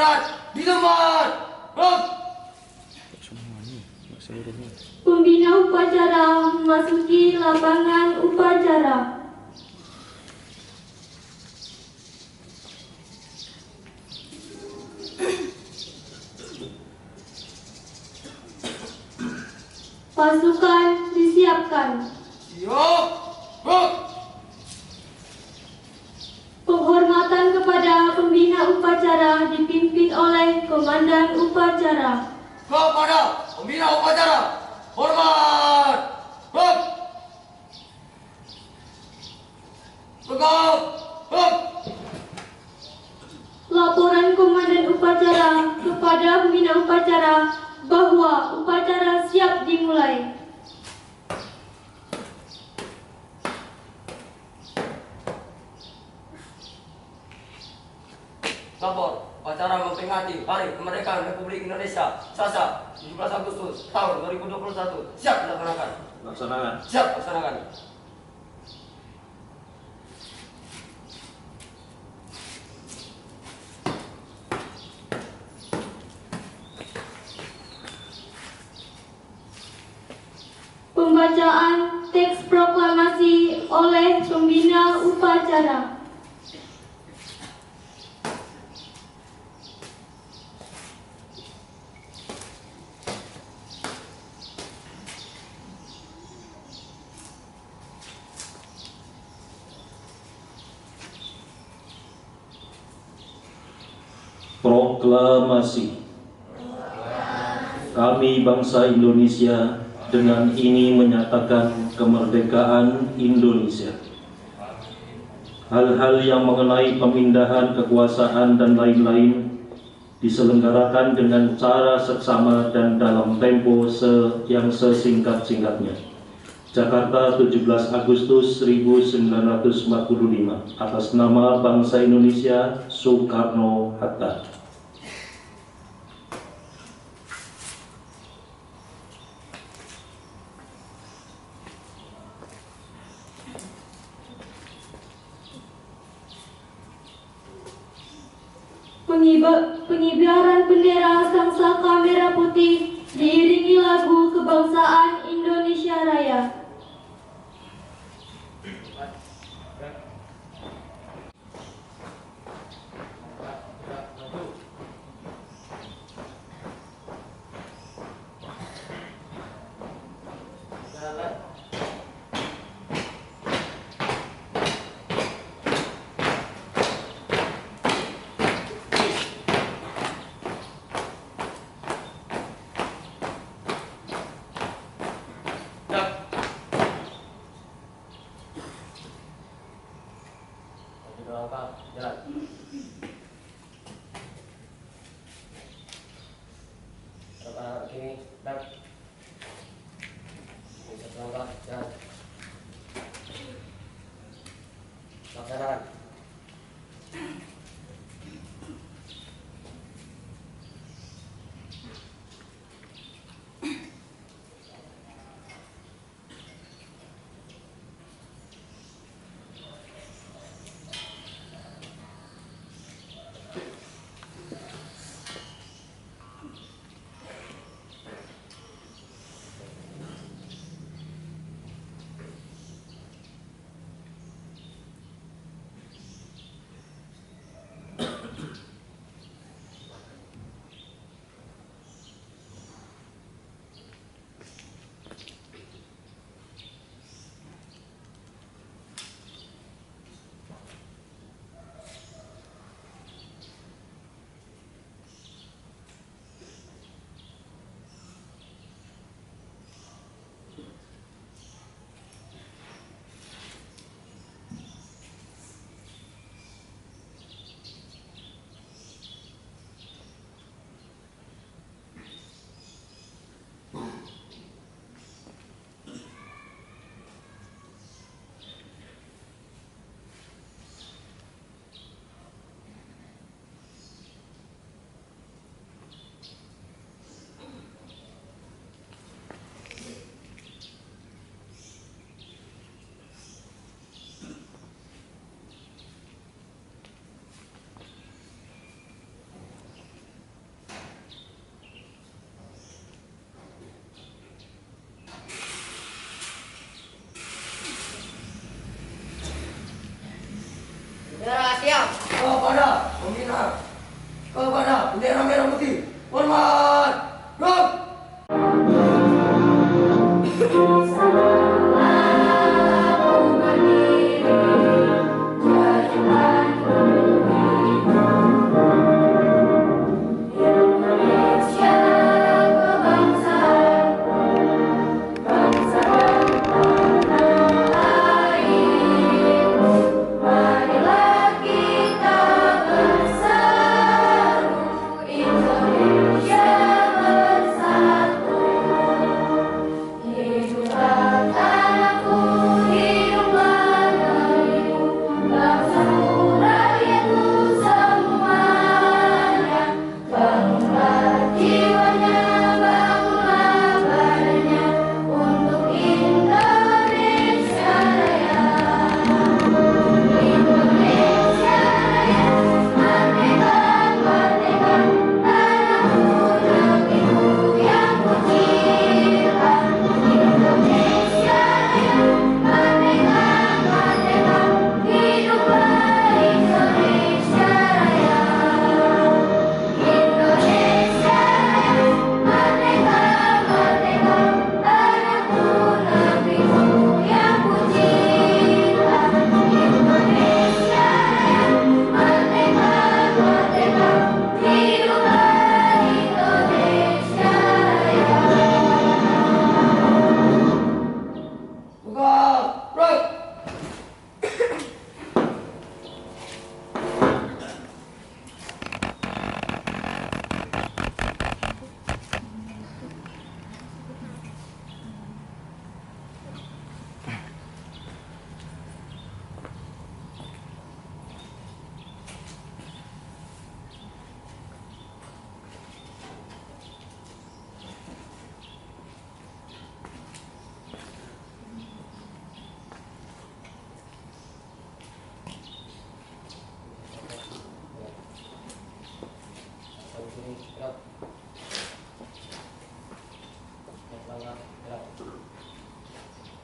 beristirahat di tempat. Pembina upacara memasuki lapangan upacara. Pasukan disiapkan. Siap. Penghormatan kepada pembina upacara dipimpin oleh Komandan Upacara. Kepada pembina upacara, hormat. Tegap. Laporan Komandan Upacara kepada pembina upacara bahwa upacara siap dimulai. Lapor, upacara memperingati Hari Kemerdekaan Republik Indonesia Selasa 17 Agustus tahun 2021 siap dilaksanakan. Siap laksanakan. Pembacaan teks proklamasi oleh pembina upacara. Proklamasi. Kami bangsa Indonesia dengan ini menyatakan kemerdekaan Indonesia. Hal-hal yang mengenai pemindahan kekuasaan dan lain-lain diselenggarakan dengan cara seksama dan dalam tempo yang sesingkat-singkatnya. Jakarta, 17 Agustus 1945. Atas nama bangsa Indonesia, Soekarno-Hatta. Pengibaran bendera Sangsaka Merah Putih diiringi lagu kebangsaan Indonesia Raya. kepada bendera merah putih. Hormat. Rob.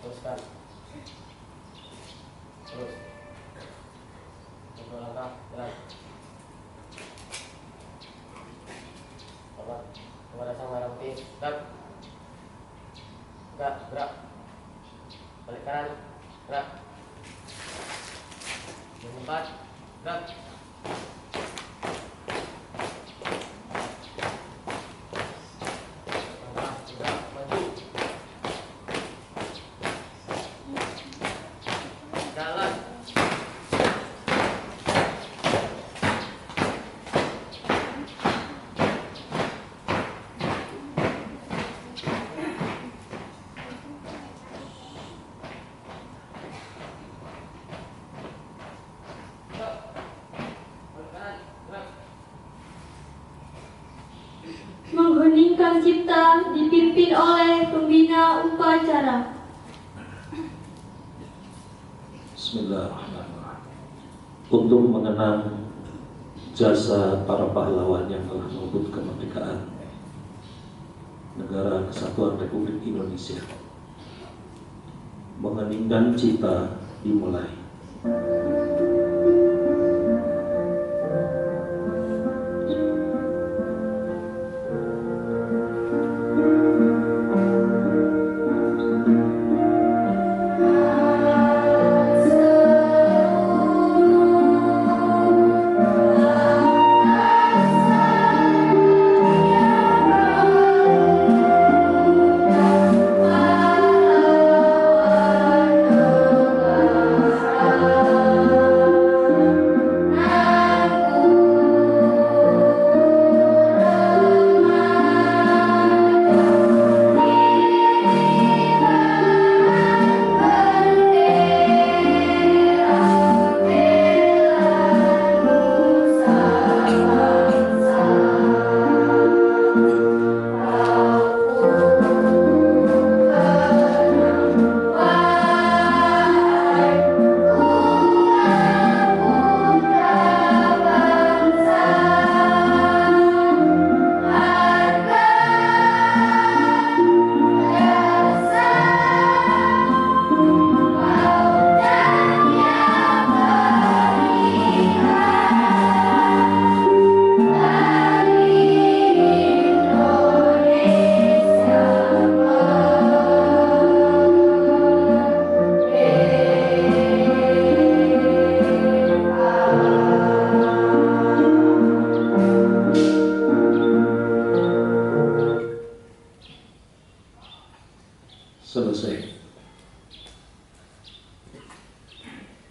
Teruskan. Terus. Untuk langkah, gerak. Hormat kepada sang merah putih. Gerak. Gerak. Balik kanan. Gerak. Berempat. Gerak. Mengheningkan cipta dipimpin oleh pembina upacara. Bismillahirrahmanirrahim. Untuk mengenang jasa para pahlawan yang telah merebut kemerdekaan Negara Kesatuan Republik Indonesia, mengheningkan cipta dimulai.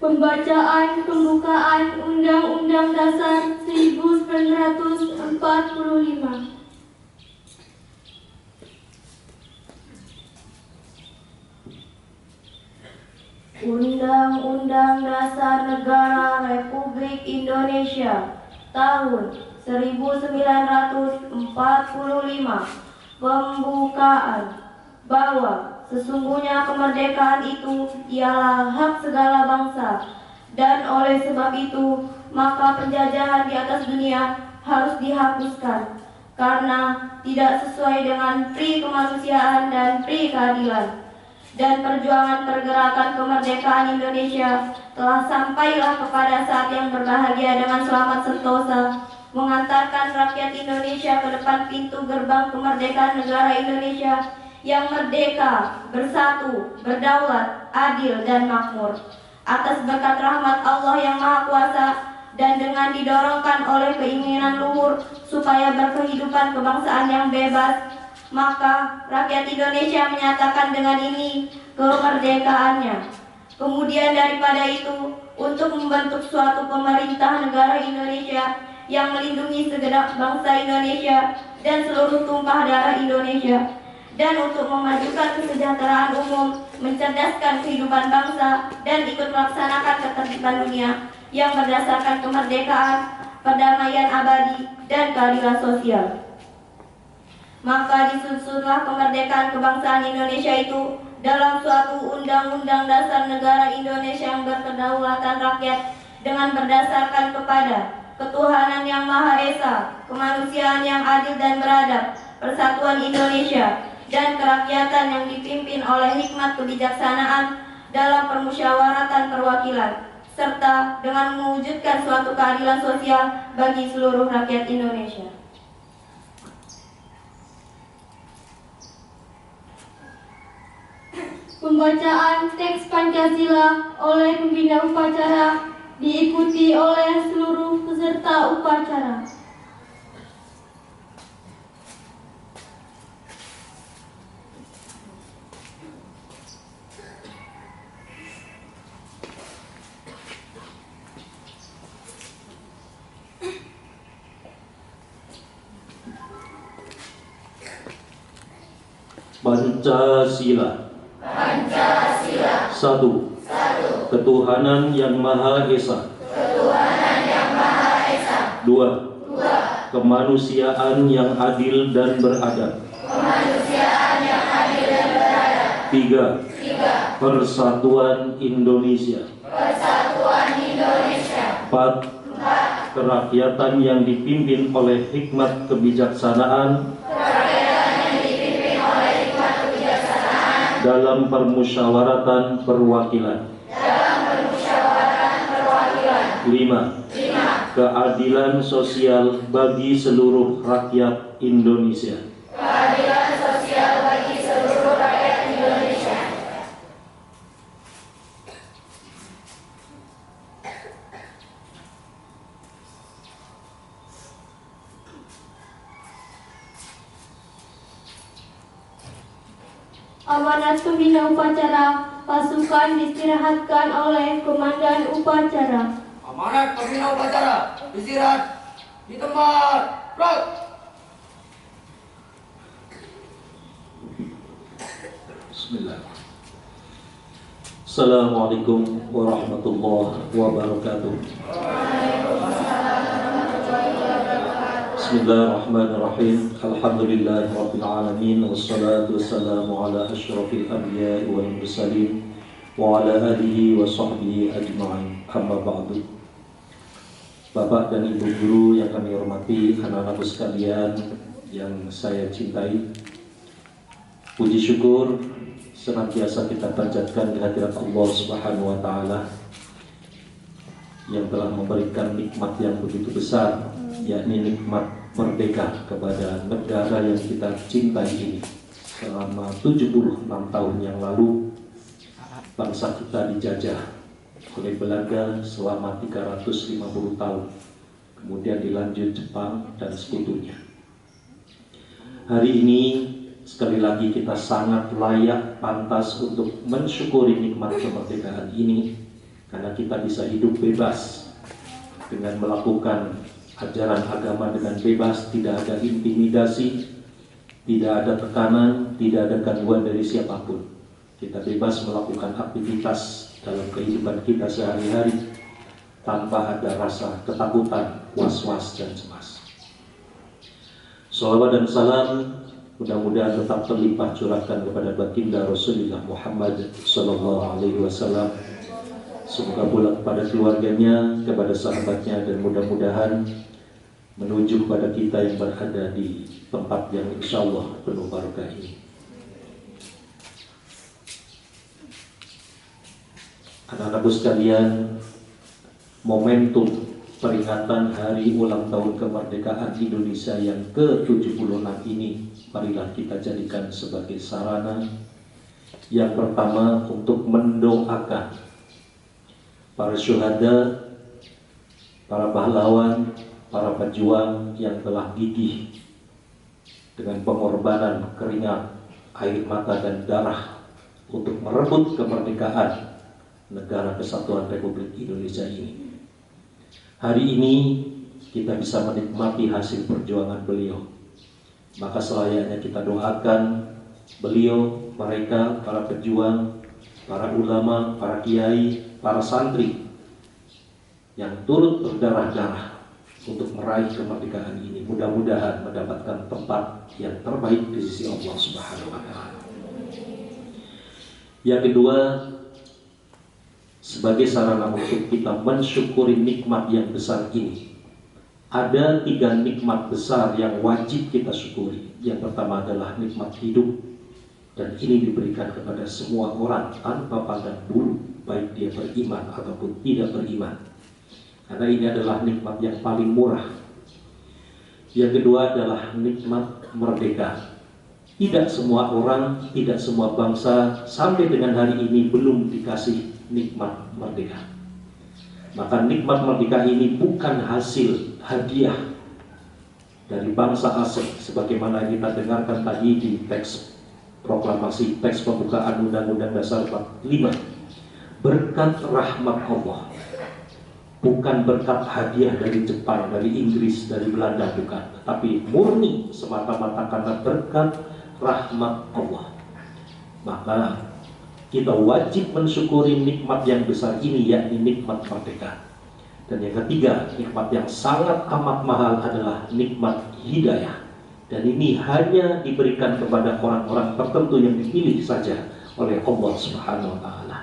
Pembacaan pembukaan Undang-Undang Dasar 1945. Undang-Undang Dasar Negara Republik Indonesia tahun 1945 pembukaan bahwa sesungguhnya kemerdekaan itu ialah hak segala bangsa, dan oleh sebab itu maka penjajahan di atas dunia harus dihapuskan karena tidak sesuai dengan pri kemanusiaan dan pri keadilan. Dan perjuangan pergerakan kemerdekaan Indonesia telah sampailah kepada saat yang berbahagia dengan selamat sentosa, mengantarkan rakyat Indonesia ke depan pintu gerbang kemerdekaan negara Indonesia yang merdeka, bersatu, berdaulat, adil, dan makmur. Atas berkat rahmat Allah yang Maha Kuasa dan dengan didorongkan oleh keinginan luhur supaya berkehidupan kebangsaan yang bebas, maka rakyat Indonesia menyatakan dengan ini kemerdekaannya. Kemudian daripada itu, untuk membentuk suatu pemerintah negara Indonesia yang melindungi segenap bangsa Indonesia dan seluruh tumpah darah Indonesia, dan untuk memajukan kesejahteraan umum, mencerdaskan kehidupan bangsa, dan ikut melaksanakan ketertiban dunia yang berdasarkan kemerdekaan, perdamaian abadi, dan keadilan sosial. Maka disusunlah kemerdekaan kebangsaan Indonesia itu dalam suatu undang-undang dasar negara Indonesia yang berkedaulatan rakyat dengan berdasarkan kepada ketuhanan yang Maha Esa, kemanusiaan yang adil dan beradab, persatuan Indonesia, dan kerakyatan yang dipimpin oleh hikmat kebijaksanaan dalam permusyawaratan perwakilan, serta dengan mewujudkan suatu keadilan sosial bagi seluruh rakyat Indonesia. Pembacaan teks Pancasila oleh pembina upacara diikuti oleh seluruh peserta upacara. Pancasila. Satu. Ketuhanan yang Maha Esa. Dua. Kemanusiaan yang adil dan beradab. Tiga. Persatuan Indonesia. Empat. Kerakyatan yang dipimpin oleh hikmat kebijaksanaan dalam permusyawaratan perwakilan. 5. Keadilan sosial bagi seluruh rakyat Indonesia. Amanat pembina upacara, pasukan diistirahatkan oleh komandan upacara. Amanat pembina upacara, istirahat di tempat. Bro. Bismillah. Assalamualaikum warahmatullahi wabarakatuh. Bismillahirrahmanirrahim. Alhamdulillahirabbil alamin, wassalatu wassalamu ala asyrafil anbiya'i wal mursalin wa ala alihi wa sahbihi ajma'in. Amma ba'du. Bapak dan Ibu guru yang kami hormati, anak-anakku sekalian yang saya cintai, puji syukur senantiasa kita panjatkan di hadirat Allah Subhanahu wa taala yang telah memberikan nikmat yang begitu besar, yakni nikmat merdeka kepada negara yang kita cintai ini. Selama 76 tahun yang lalu, bangsa kita dijajah oleh Belanda selama 350 tahun, kemudian dilanjut Jepang dan sekutunya. Hari ini sekali lagi kita sangat layak, pantas untuk mensyukuri nikmat kemerdekaan ini, karena kita bisa hidup bebas dengan melakukan ajaran agama dengan bebas, tidak ada intimidasi, tidak ada tekanan, tidak ada gangguan dari siapapun. Kita bebas melakukan aktivitas dalam kehidupan kita sehari-hari tanpa ada rasa ketakutan, was-was, dan cemas. Salawat dan salam mudah-mudahan tetap terlimpah curahkan kepada baginda Rasulullah Muhammad sallallahu alaihi wasallam. Semoga pula kepada keluarganya, kepada sahabatnya, dan mudah-mudahan menuju kepada kita yang berada di tempat yang insya Allah penuh barokah ini. Anak-anakku sekalian, momentum peringatan hari ulang tahun kemerdekaan Indonesia yang ke-76 ini, marilah kita jadikan sebagai sarana yang pertama untuk mendoakan para syuhada, para pahlawan, para pejuang yang telah gigih dengan pengorbanan keringat, air mata, dan darah untuk merebut kemerdekaan negara kesatuan Republik Indonesia ini. Hari ini kita bisa menikmati hasil perjuangan beliau. Maka selayaknya kita doakan beliau, mereka, para pejuang, para ulama, para kiai, para santri yang turut berdarah-darah untuk meraih kemerdekaan ini, mudah-mudahan mendapatkan tempat yang terbaik di sisi Allah Subhanahu wa Ta'ala. Yang kedua, sebagai sarana untuk kita mensyukuri nikmat yang besar ini, ada 3 nikmat besar yang wajib kita syukuri. Yang pertama adalah nikmat hidup, dan ini diberikan kepada semua orang tanpa pandang bulu, baik dia beriman ataupun tidak beriman, karena ini adalah nikmat yang paling murah. Yang kedua adalah nikmat merdeka. Tidak semua orang, tidak semua bangsa sampai dengan hari ini belum dikasih nikmat merdeka. Maka nikmat merdeka ini bukan hasil hadiah dari bangsa asing sebagaimana kita dengarkan tadi di teks proklamasi, teks pembukaan Undang-Undang Dasar 45. Berkat rahmat Allah, bukan berkat hadiah dari Jepang, dari Inggris, dari Belanda, bukan, tapi murni semata-mata karena berkat rahmat Allah. Maka kita wajib mensyukuri nikmat yang besar ini, yakni nikmat merdeka. Dan yang ketiga, nikmat yang sangat amat mahal adalah nikmat hidayah. Dan ini hanya diberikan kepada orang-orang tertentu yang dipilih saja oleh Allah Subhanahu wa Ta'ala.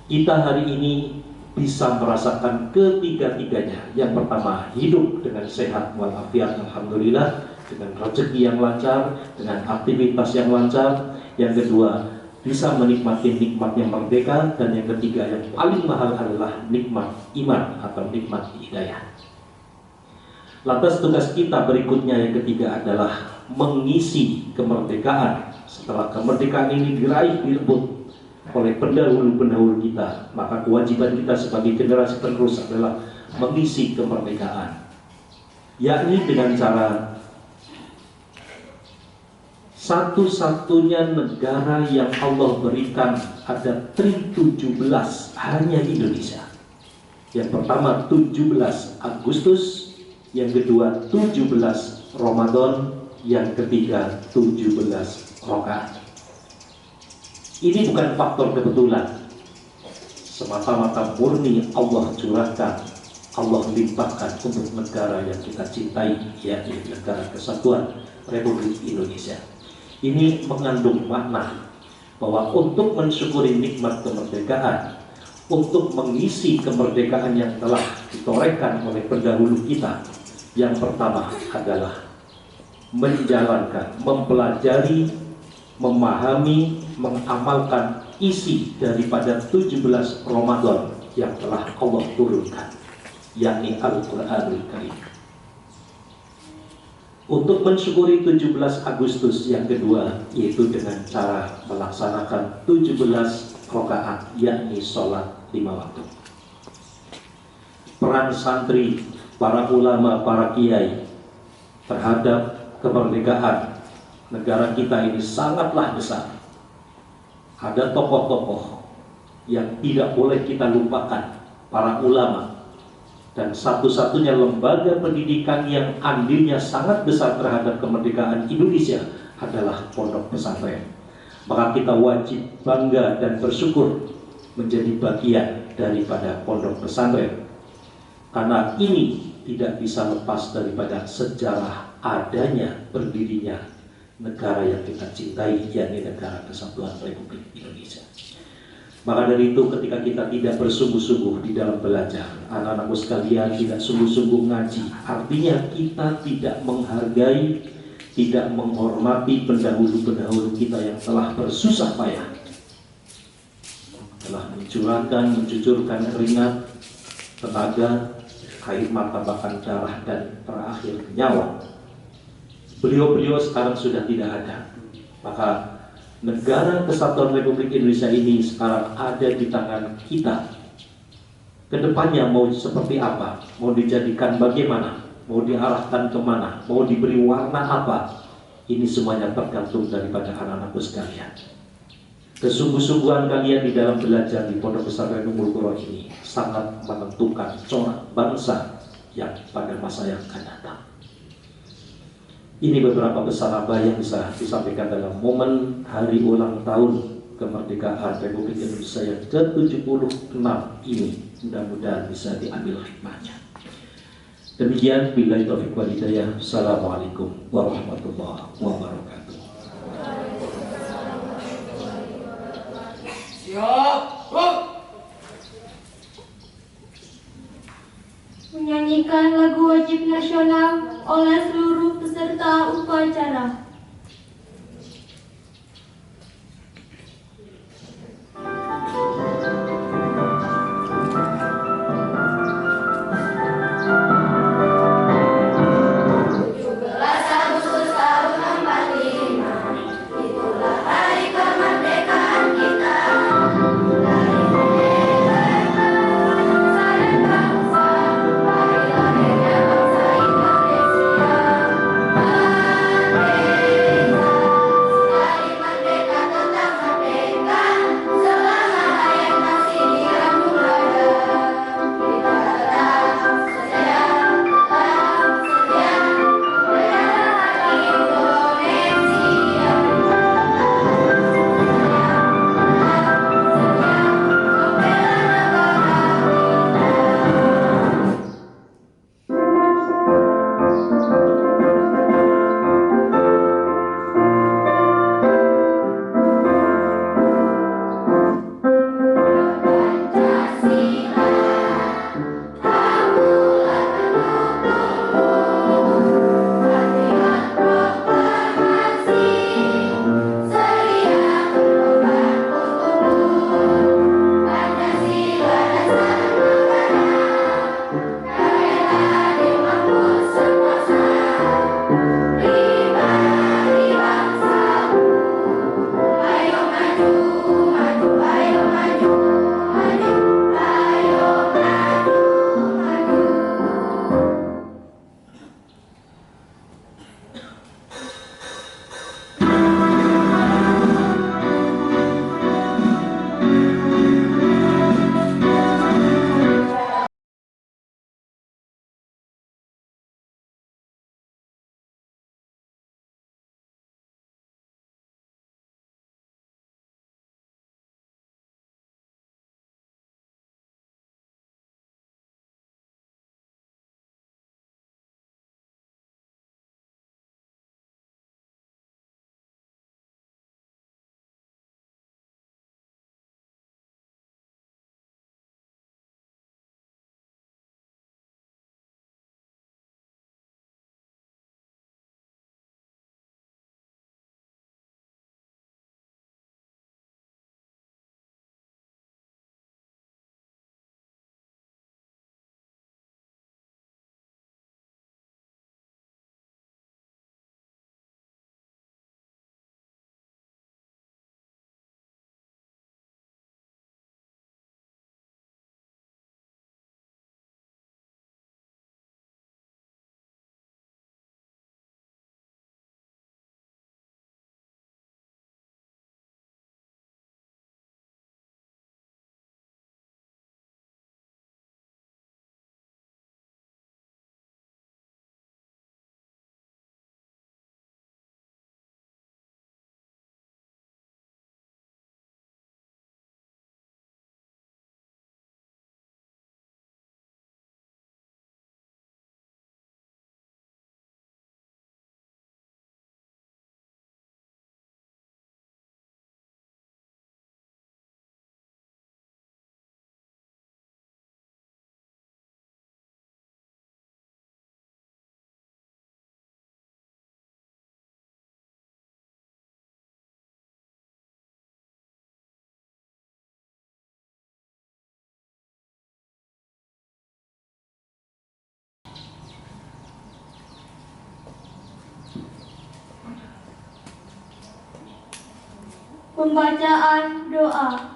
Kita hari ini bisa merasakan ketiga-tiganya. Yang pertama, hidup dengan sehat walafiat, alhamdulillah, dengan rezeki yang lancar, dengan aktivitas yang lancar. Yang kedua, bisa menikmati nikmat yang merdeka. Dan yang ketiga, yang paling mahal adalah nikmat iman atau nikmat hidayah. Lantas tugas kita berikutnya yang ketiga adalah mengisi kemerdekaan. Setelah kemerdekaan ini diraih, direbut oleh pendahulu-pendahulu kita, maka kewajiban kita sebagai generasi penerus adalah mengisi kemerdekaan, yakni dengan cara satu-satunya negara yang Allah berikan ada Tri 17 hanya Indonesia. Yang pertama 17 Agustus, yang kedua 17 Ramadan, yang ketiga 17 Rakaat. Ini bukan faktor kebetulan, semata-mata murni Allah curahkan, Allah limpahkan untuk negara yang kita cintai, yakni negara kesatuan Republik Indonesia. Ini mengandung makna bahwa untuk mensyukuri nikmat kemerdekaan, untuk mengisi kemerdekaan yang telah ditorehkan oleh pendahulu kita, yang pertama adalah menjalankan, mempelajari, memahami, mengamalkan isi daripada 17 Ramadan yang telah Allah turunkan, yakni Al-Quranul Karim. Untuk mensyukuri 17 Agustus yang kedua, yaitu dengan cara melaksanakan 17 rakaat, yakni sholat 5 waktu. Peran santri, para ulama, para kiai terhadap kemerdekaan negara kita ini sangatlah besar. Ada tokoh-tokoh yang tidak boleh kita lupakan para ulama, dan satu-satunya lembaga pendidikan yang andilnya sangat besar terhadap kemerdekaan Indonesia adalah pondok pesantren. Maka kita wajib bangga dan bersyukur menjadi bagian daripada pondok pesantren, karena ini tidak bisa lepas daripada sejarah adanya berdirinya negara yang kita cintai, yakni Negara Kesatuan Republik Indonesia. Maka dari itu, ketika kita tidak bersungguh-sungguh di dalam belajar, anak-anakku sekalian tidak sungguh-sungguh ngaji, artinya kita tidak menghargai, tidak menghormati pendahulu-pendahulu kita yang telah bersusah payah, telah mencucurkan keringat, tenaga, air mata, bahkan darah, dan terakhir nyawa. Beliau-beliau sekarang sudah tidak ada. Maka Negara Kesatuan Republik Indonesia ini sekarang ada di tangan kita. Kedepannya mau seperti apa, mau dijadikan bagaimana, mau diarahkan kemana, mau diberi warna apa, ini semuanya tergantung daripada anak-anakku sekalian. Kesungguh-sungguhan kalian di dalam belajar di Pondok Pesantren Ummul Qura ini sangat menentukan corak bangsa yang pada masa yang akan datang. Ini beberapa pesan apa yang bisa disampaikan dalam momen hari ulang tahun kemerdekaan Republik Indonesia yang ke-76 ini. Mudah-mudahan bisa diambil hikmahnya. Demikian, billahi taufiq wal hidayah. Assalamualaikum warahmatullahi wabarakatuh. Siap. Menyanyikan lagu wajib nasional oleh seluruh peserta upacara. Indonesia. Pembacaan doa.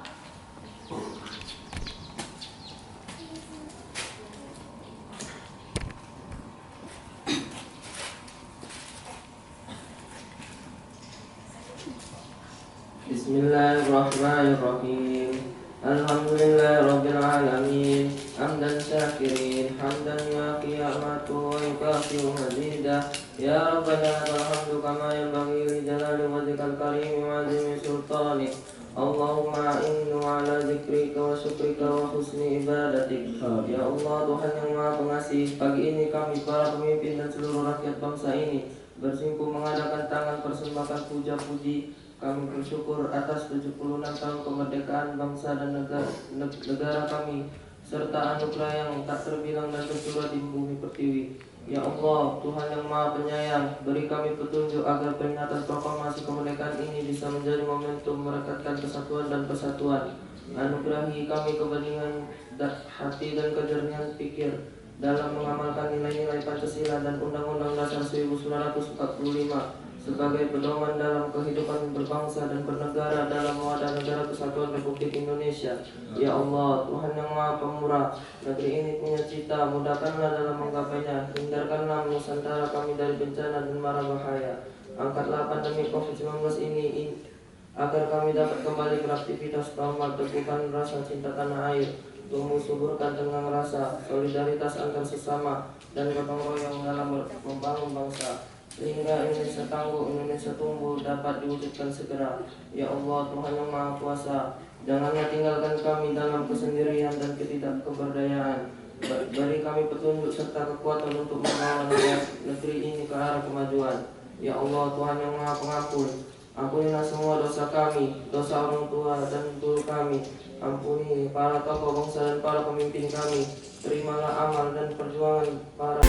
Bismillahirrahmanirrahim. Alhamdulillahirabbil alamin. Hamdan syakirin, hamdan yuafi ni'matahu wa yukafi'u mazidah. Ya Rabbana lakal hamdu kama yanbaghi li jalali wajhikal karim wa 'azimi sultanik. Allahumma inni ala zikrika wa syukrika wa husni ibadatik. Ya Allah, Tuhan yang Maha Pengasih, pagi ini kami para pemimpin dan seluruh rakyat bangsa ini bersimpuh mengadakan tangan persembahkan puja-puji. Kami bersyukur atas 76 tahun kemerdekaan bangsa dan negara kami, serta anugerah yang tak terbilang dan tercurah di bumi pertiwi. Ya Allah, Tuhan yang Maha Penyayang, beri kami petunjuk agar peringatan proklamasi kemerdekaan ini bisa menjadi momentum merekatkan kesatuan dan persatuan. Anugerahi kami kebeningan hati dan kejernihan pikir dalam mengamalkan nilai-nilai Pancasila dan Undang-Undang Dasar 1945 sebagai pedoman dalam kehidupan berbangsa dan bernegara dalam wadah negara kesatuan Republik Indonesia. Ya Allah, Tuhan yang Maha Pemurah, negeri ini punya cita, mudahkanlah dalam menggapainya. Hindarkanlah Nusantara kami dari bencana dan mara bahaya. Angkatlah pandemi COVID-19 ini agar kami dapat kembali beraktivitas normal, teguhkan rasa cinta tanah air, tumbuh suburkan dengan rasa solidaritas antar sesama dan gotong royong dalam membangun bangsa, sehingga Indonesia tangguh, Indonesia tumbuh dapat diwujudkan segera. Ya Allah, Tuhan yang Maha Kuasa, janganlah tinggalkan kami dalam kesendirian dan ketidakberdayaan. Beri kami petunjuk serta kekuatan untuk membawa negeri ini ke arah kemajuan. Ya Allah, Tuhan yang Maha Pengampun, ampunilah semua dosa kami, dosa orang tua dan guru kami. Ampuni para tokoh bangsa dan para pemimpin kami. Terimalah amal dan perjuangan para